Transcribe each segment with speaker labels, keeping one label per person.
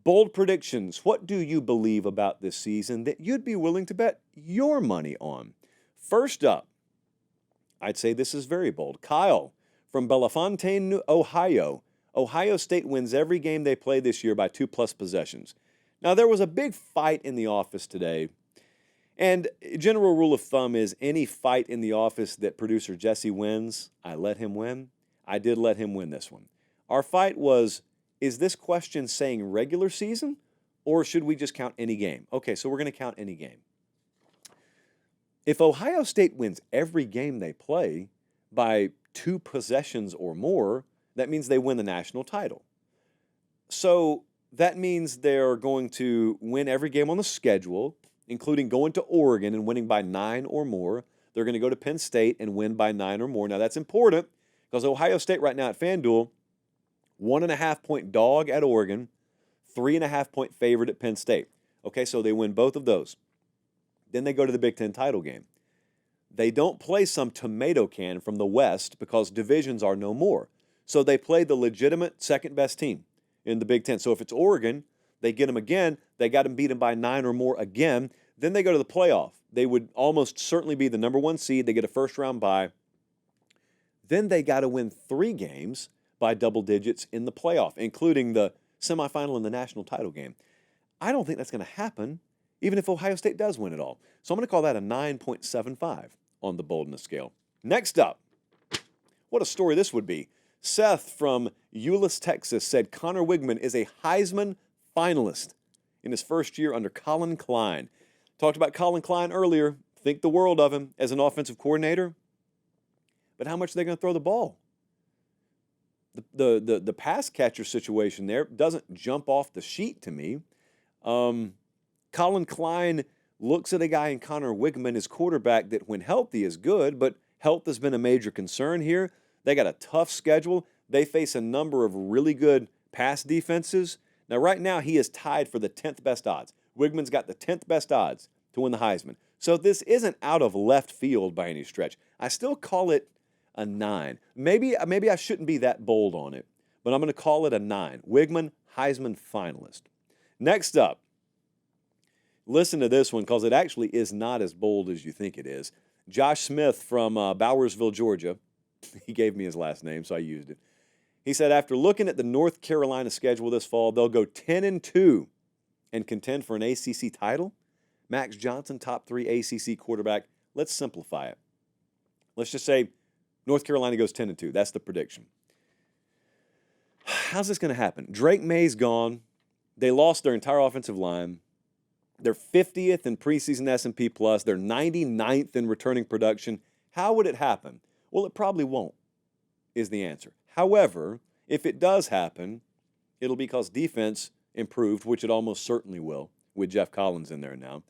Speaker 1: Bold predictions. What do you believe about this season that you'd be willing to bet your money on? First up, I'd say this is very bold. Kyle from Bellefontaine, Ohio. Ohio State wins every game they play this year by 2+ possessions. Now, there was a big fight in the office today, and general rule of thumb is any fight in the office that producer Jesse wins, I let him win. I did let him win this one. Our fight was, is this question saying regular season, or should we just count any game? Okay, so we're going to count any game. If Ohio State wins every game they play by 2 possessions or more, that means they win the national title. So that means they're going to win every game on the schedule, including going to Oregon and winning by 9 or more. They're going to go to Penn State and win by 9 or more. Now, that's important because Ohio State right now at FanDuel, 1.5-point dog at Oregon, 3.5-point favorite at Penn State. Okay, so they win both of those. Then they go to the Big Ten title game. They don't play some tomato can from the West because divisions are no more. So they play the legitimate second-best team in the Big Ten. So if it's Oregon, they get them again. They got them beaten by 9 or more again. Then they go to the playoff. They would almost certainly be the number 1 seed. They get a first-round bye. Then they got to win 3 games by double digits in the playoff, including the semifinal and the national title game. I don't think that's going to happen, even if Ohio State does win it all. So I'm going to call that a 9.75 on the boldness scale. Next up, what a story this would be. Seth from Euless, Texas said Connor Wigman is a Heisman finalist in his first year under Colin Klein. Talked about Colin Klein earlier. Think the world of him as an offensive coordinator. But how much are they going to throw the ball? The pass catcher situation there doesn't jump off the sheet to me. Colin Klein looks at a guy in Connor Wigman, his quarterback, that when healthy is good, but health has been a major concern here. They got a tough schedule. They face a number of really good pass defenses. Now, right now, he is tied for the 10th best odds. Wigman's got the 10th best odds to win the Heisman. So this isn't out of left field by any stretch. I still call it a 9. Maybe I shouldn't be that bold on it, but I'm going to call it a 9. Wigman, Heisman finalist. Next up, listen to this one because it actually is not as bold as you think it is. Josh Smith from Bowersville, Georgia. He gave me his last name, so I used it. He said after looking at the North Carolina schedule this fall, they'll go 10-2 and contend for an ACC title. Max Johnson, top 3 ACC quarterback. Let's simplify it. Let's just say North Carolina goes 10-2. That's the prediction. How's this going to happen? Drake May's gone. They lost their entire offensive line. They're 50th in preseason S&P Plus. They're 99th in returning production. How would it happen? Well, it probably won't, is the answer. However, if it does happen, it'll be because defense improved, which it almost certainly will, with Jeff Collins in there now.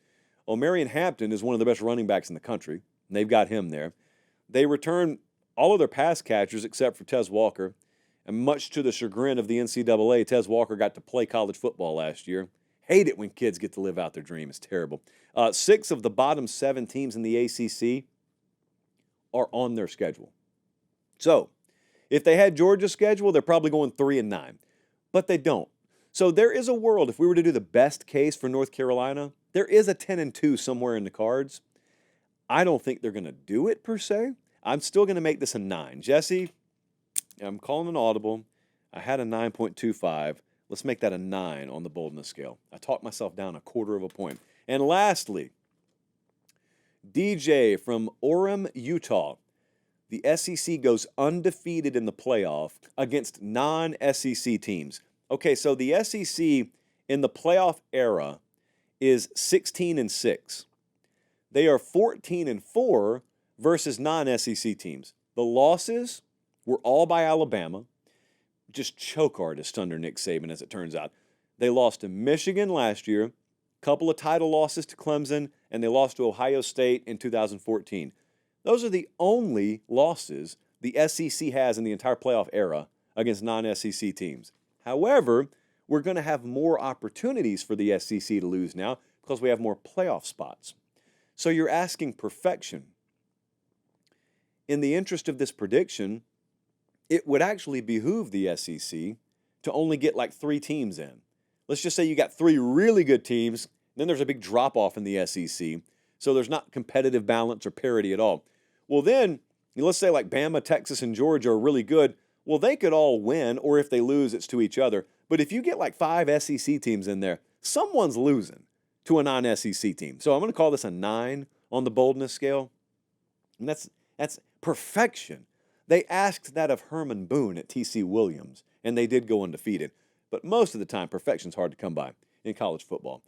Speaker 1: Omarion Hampton is one of the best running backs in the country. And they've got him there. They return all of their pass catchers except for Tez Walker. And much to the chagrin of the NCAA, Tez Walker got to play college football last year. Hate it when kids get to live out their dream. It's terrible. 6 of the bottom 7 teams in the ACC are on their schedule. So, if they had Georgia's schedule, they're probably going 3-9. But they don't. So there is a world, if we were to do the best case for North Carolina, there is a 10-2 somewhere in the cards. I don't think they're going to do it per se. I'm still going to make this a 9. Jesse, I'm calling an audible. I had a 9.25. Let's make that a 9 on the boldness scale. I talked myself down 1/4 point. And lastly, DJ from Orem, Utah. The SEC goes undefeated in the playoff against non-SEC teams. Okay, so the SEC in the playoff era is 16-6. They are 14-4 versus non-SEC teams. The losses were all by Alabama. Just choke artists under Nick Saban, as it turns out. They lost to Michigan last year, couple of title losses to Clemson, and they lost to Ohio State in 2014. Those are the only losses the SEC has in the entire playoff era against non-SEC teams. However, we're going to have more opportunities for the SEC to lose now because we have more playoff spots. So you're asking perfection. In the interest of this prediction, it would actually behoove the SEC to only get like 3 teams in. let's just say you got three really good teams, then there's a big drop off in the SEC. So there's not competitive balance or parity at all. Well, then, let's say like Bama, Texas, and Georgia are really good. Well, they could all win, or if they lose, it's to each other. But if you get like 5 SEC teams in there, someone's losing to a non-SEC team. So I'm going to call this a 9 on the boldness scale. And that's perfection. They asked that of Herman Boone at TC Williams, and they did go undefeated. But most of the time, perfection's hard to come by in college football.